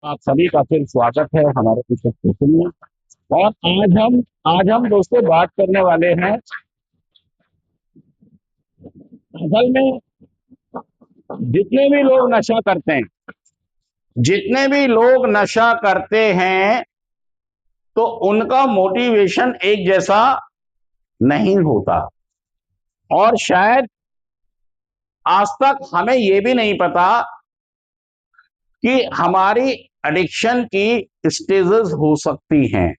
आप सभी का फिर स्वागत है हमारे इस सेशन में। और आज हम दोस्तों बात करने वाले हैं। असल में जितने भी लोग नशा करते हैं, जितने भी लोग नशा करते हैं, तो उनका मोटिवेशन एक जैसा नहीं होता। और शायद आज तक हमें यह भी नहीं पता कि हमारी एडिक्शन की स्टेजेस हो सकती हैं।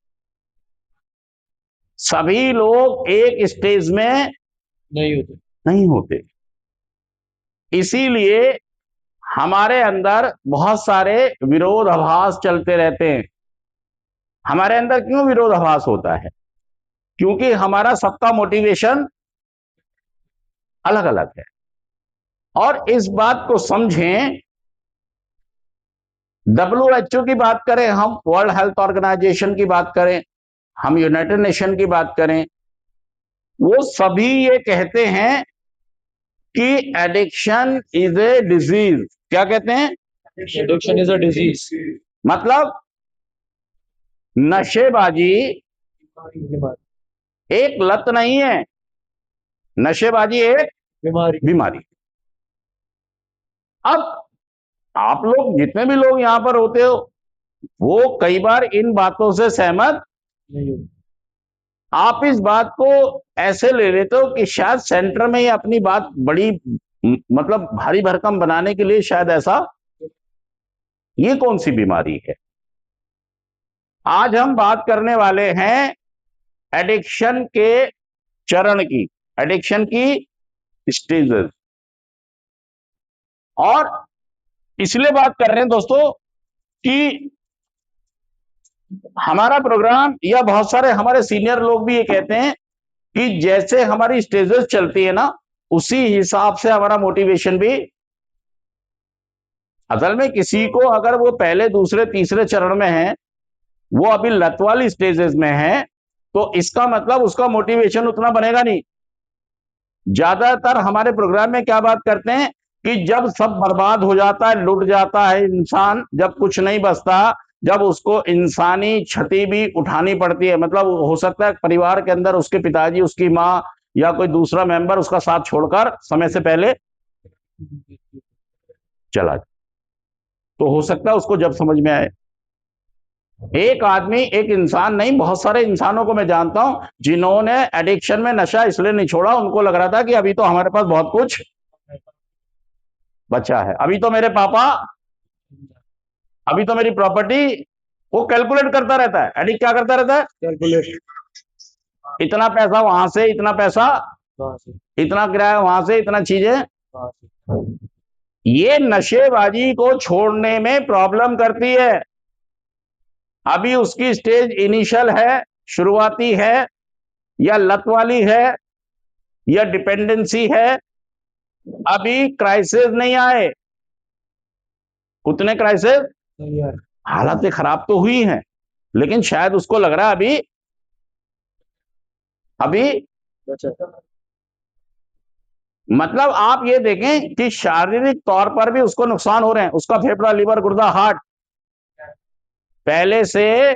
सभी लोग एक स्टेज में नहीं होते। इसीलिए हमारे अंदर बहुत सारे विरोधाभास चलते रहते हैं। हमारे अंदर क्यों विरोधाभास होता है? क्योंकि हमारा सबका मोटिवेशन अलग अलग है। और इस बात को समझें, WHO की बात करें, हम वर्ल्ड हेल्थ ऑर्गेनाइजेशन की बात करें, हम यूनाइटेड नेशन की बात करें, वो सभी ये कहते हैं कि एडिक्शन इज ए डिजीज। क्या कहते हैं? Addiction is a disease. मतलब नशेबाजी एक लत नहीं है, नशेबाजी एक बीमारी। अब आप लोग जितने भी लोग यहां पर होते हो, वो कई बार इन बातों से सहमत नहीं। आप इस बात को ऐसे ले लेते हो कि शायद सेंटर में ही अपनी बात बड़ी मतलब भारी भरकम बनाने के लिए शायद ऐसा। ये कौन सी बीमारी है? आज हम बात करने वाले हैं एडिक्शन के चरण की, एडिक्शन की स्टेजेस। और इसलिए बात कर रहे हैं दोस्तों कि हमारा प्रोग्राम या बहुत सारे हमारे सीनियर लोग भी ये कहते हैं कि जैसे हमारी स्टेजेस चलती है ना, उसी हिसाब से हमारा मोटिवेशन भी। असल में किसी को अगर वो पहले दूसरे तीसरे चरण में है, वो अभी लत वाली स्टेजेस में है, तो इसका मतलब उसका मोटिवेशन उतना बनेगा नहीं। ज्यादातर हमारे प्रोग्राम में क्या बात करते हैं कि जब सब बर्बाद हो जाता है, लुट जाता है इंसान, जब कुछ नहीं बचता, जब उसको इंसानी क्षति भी उठानी पड़ती है, मतलब हो सकता है परिवार के अंदर उसके पिताजी, उसकी माँ या कोई दूसरा मेंबर उसका साथ छोड़कर समय से पहले चला जाए, तो हो सकता है उसको जब समझ में आए। एक आदमी, एक इंसान नहीं, बहुत सारे इंसानों को मैं जानता हूं जिन्होंने एडिक्शन में नशा इसलिए नहीं छोड़ा, उनको लग रहा था कि अभी तो हमारे पास बहुत कुछ बचा है, अभी तो मेरे पापा, अभी तो मेरी प्रॉपर्टी। वो कैलकुलेट करता रहता है, एडिक्ट क्या करता रहता है? कैलकुलेट। इतना पैसा वहां से, इतना पैसा, इतना किराया वहां से, इतना चीजें। ये नशेबाजी को छोड़ने में प्रॉब्लम करती है। अभी उसकी स्टेज इनिशियल है, शुरुआती है, या लत वाली है, या डिपेंडेंसी है। अभी क्राइसिस नहीं आए, उतने क्राइसिस, हालतें खराब तो हुई हैं, लेकिन शायद उसको लग रहा है अभी अभी मतलब आप ये देखें कि शारीरिक तौर पर भी उसको नुकसान हो रहे हैं। उसका फेफड़ा, लीवर, गुर्दा, हार्ट पहले से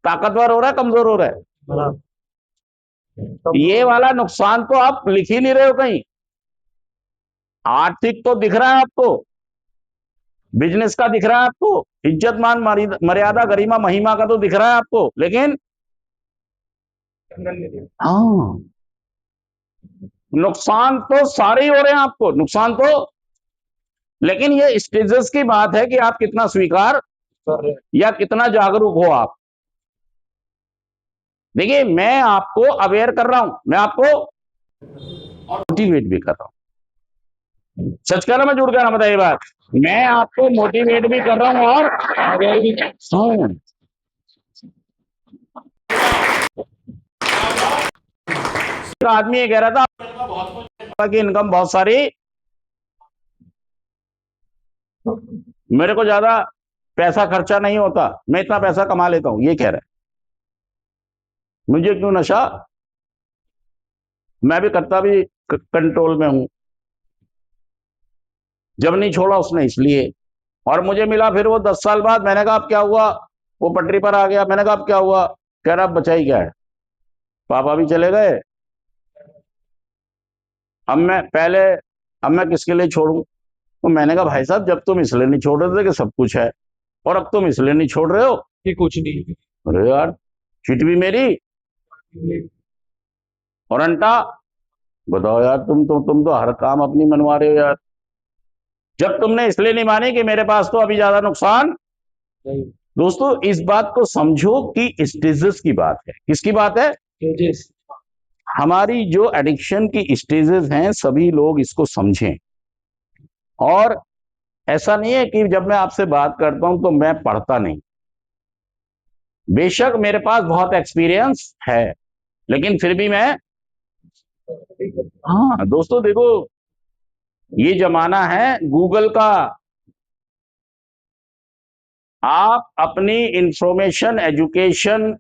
ताकतवर हो रहा है, कमजोर हो रहा है। ये वाला नुकसान तो आप लिख ही नहीं रहे हो कहीं। आर्थिक तो दिख रहा है आपको, बिजनेस का दिख रहा है आपको, इज्जत मान मर्यादा गरिमा महिमा का तो दिख रहा है आपको, लेकिन हाँ, नुकसान तो सारे ही हो रहे हैं आपको, नुकसान तो। लेकिन ये स्टेजेस की बात है कि आप कितना स्वीकार कर रहे हैं या कितना जागरूक हो आप। देखिए, मैं आपको अवेयर कर रहा हूं, मैं आपको मोटिवेट भी कर रहा हूं। सच कह रहा, मैं झूठ कह रहा, बताइए बात। मैं आपको मोटिवेट भी कर रहा हूं और अवेयर भी कर रहा हूं। आदमी ये कह रहा था कि इनकम बहुत सारी, मेरे को ज्यादा पैसा खर्चा नहीं होता, मैं इतना पैसा कमा लेता हूं, ये कह रहा है। मुझे क्यों नशा? मैं भी करता भी कंट्रोल में हूं। जब नहीं छोड़ा उसने इसलिए। और मुझे मिला फिर वो 10 साल बाद। मैंने कहा अब क्या हुआ? वो पटरी पर आ गया। मैंने कहा अब क्या हुआ? कह रहा अब बचा ही क्या है, पापा भी चले गए, अब मैं किसके लिए छोड़ूं? तो मैंने कहा भाई साहब, जब तुम इसलिए नहीं छोड़ रहे थे कि सब कुछ है, और अब तुम इसलिए नहीं छोड़ रहे हो कि कुछ नहीं। अरे यार, चिट भी मेरी और अंटा। बताओ यार, तुम तो हर काम अपनी मनवा रहे हो यार। जब तुमने इसलिए नहीं मानी कि मेरे पास तो अभी ज्यादा नुकसान। नहीं। दोस्तों, इस बात को समझो कि स्टेजेस की बात है। किसकी बात है? Stages। हमारी जो एडिक्शन की स्टेजेस हैं, सभी लोग इसको समझें। और ऐसा नहीं है कि जब मैं आपसे बात करता हूं तो मैं पढ़ता नहीं। बेशक मेरे पास बहुत एक्सपीरियंस है, लेकिन फिर भी मैं, हाँ दोस्तों देखो, ये जमाना है गूगल का। आप अपनी इंफॉर्मेशन, एजुकेशन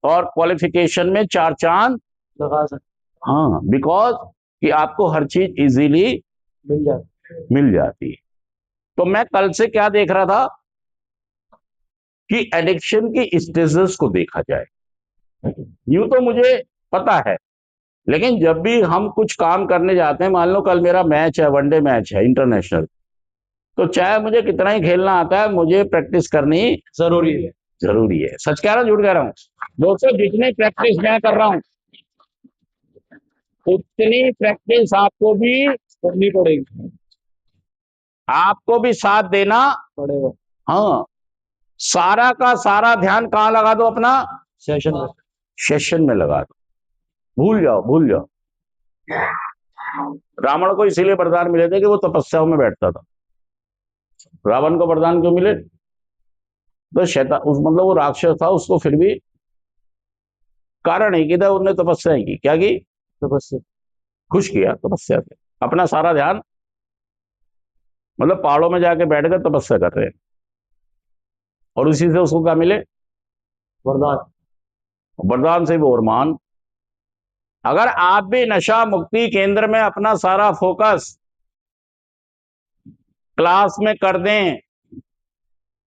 और क्वालिफिकेशन में 4 चांद लगा सकते। हाँ, बिकॉज कि आपको हर चीज इजीली मिल जाती है। तो मैं कल से क्या देख रहा था कि एडिक्शन की स्टेजेस को देखा जाए। यूं तो मुझे पता है, लेकिन जब भी हम कुछ काम करने जाते हैं, मान लो कल मेरा मैच है, वनडे मैच है इंटरनेशनल, तो चाहे मुझे कितना ही खेलना आता है, मुझे प्रैक्टिस करनी जरूरी है। सच कह रहा हूं, झूठ कह रहा हूं? दोस्तों, जितनी प्रैक्टिस मैं कर रहा हूं, उतनी प्रैक्टिस आपको भी करनी पड़ेगी। आपको भी साथ देना पड़ेगा। हाँ। सारा का सारा ध्यान कहां लगा दो? अपना सेशन में। सेशन में लगा दो। भूल जाओ, भूल जाओ। रावण को इसीलिए वरदान मिले थे कि वो तपस्या में बैठता था। रावण को वरदान क्यों मिले? तो शैतान, उस मतलब वो राक्षस था, उसको फिर भी कारण ही कि था, उसने तपस्या की। क्या की? तपस्या। खुश किया तपस्या से। अपना सारा ध्यान, मतलब पहाड़ों में जाके बैठ कर तपस्या कर रहे हैं, और उसी से उसको क्या मिले? वरदान। वरदान से वो और मान। अगर आप भी नशा मुक्ति केंद्र में अपना सारा फोकस क्लास में कर दें,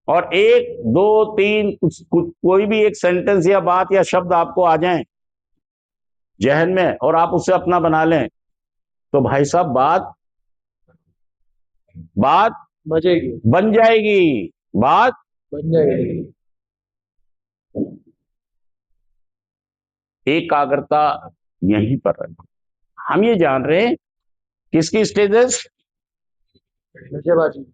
और 1 2 3 कोई भी एक सेंटेंस या बात या शब्द आपको आ जाए जहन में, और आप उसे अपना बना लें, तो भाई साहब बात बचेगी। बन जाएगी। बात बन जाएगी। एकाग्रता यहीं पर रखो। हम ये जान रहे हैं किसकी स्टेजेस? नशेबाजी।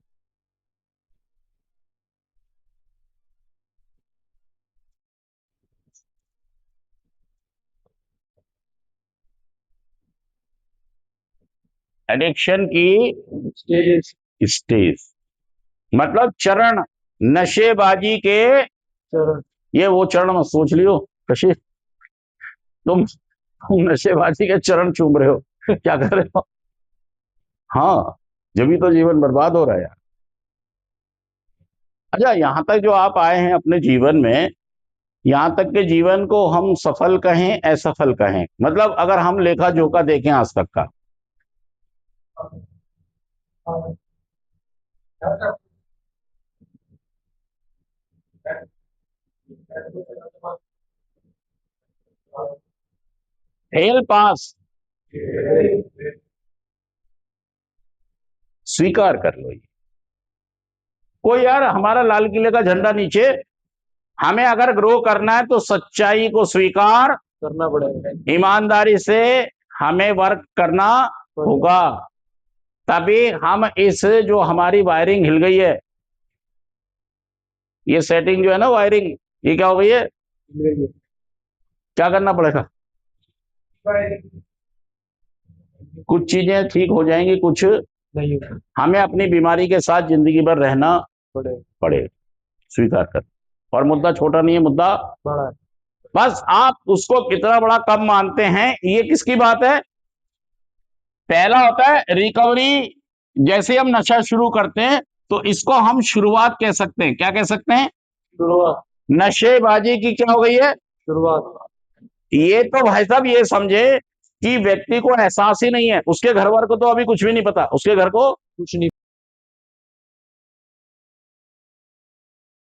एडिक्शन की स्टेजेस। स्टेज, मतलब चरण। नशेबाजी के चरण। ये वो चरण मत सोच लियो कशिश, तुम नशेबाजी के चरण चूम रहे हो। क्या कर रहे हो? हाँ, जब भी तो जीवन बर्बाद हो रहा है यार। अच्छा, यहां तक जो आप आए हैं अपने जीवन में, यहां तक के जीवन को हम सफल कहें, असफल कहें, मतलब अगर हम लेखा जोखा देखें आज तक का, फेल पास स्वीकार कर लो। ये कोई यार, हमारा लाल किले का झंडा नीचे, हमें अगर ग्रो करना है तो सच्चाई को स्वीकार करना पड़ेगा। ईमानदारी से हमें वर्क करना होगा। तभी हम इस, जो हमारी वायरिंग हिल गई है, ये सेटिंग जो है ना वायरिंग, ये क्या हो गई है? क्या करना पड़ेगा? कुछ चीजें ठीक हो जाएंगी, कुछ नहीं हमें अपनी बीमारी के साथ जिंदगी भर रहना पड़ेगा। स्वीकार कर। और मुद्दा छोटा नहीं है, मुद्दा बड़ा है। बस आप उसको कितना बड़ा कम मानते हैं, ये किसकी बात है? पहला होता है रिकवरी। जैसे हम नशा शुरू करते हैं तो इसको हम शुरुआत कह सकते हैं। क्या कह सकते हैं? शुरुआत। नशेबाजी की क्या हो गई है? शुरुआत। ये तो भाई साहब ये समझे कि व्यक्ति को एहसास ही नहीं है, उसके घर वालों को तो अभी कुछ भी नहीं पता, उसके घर को कुछ नहीं।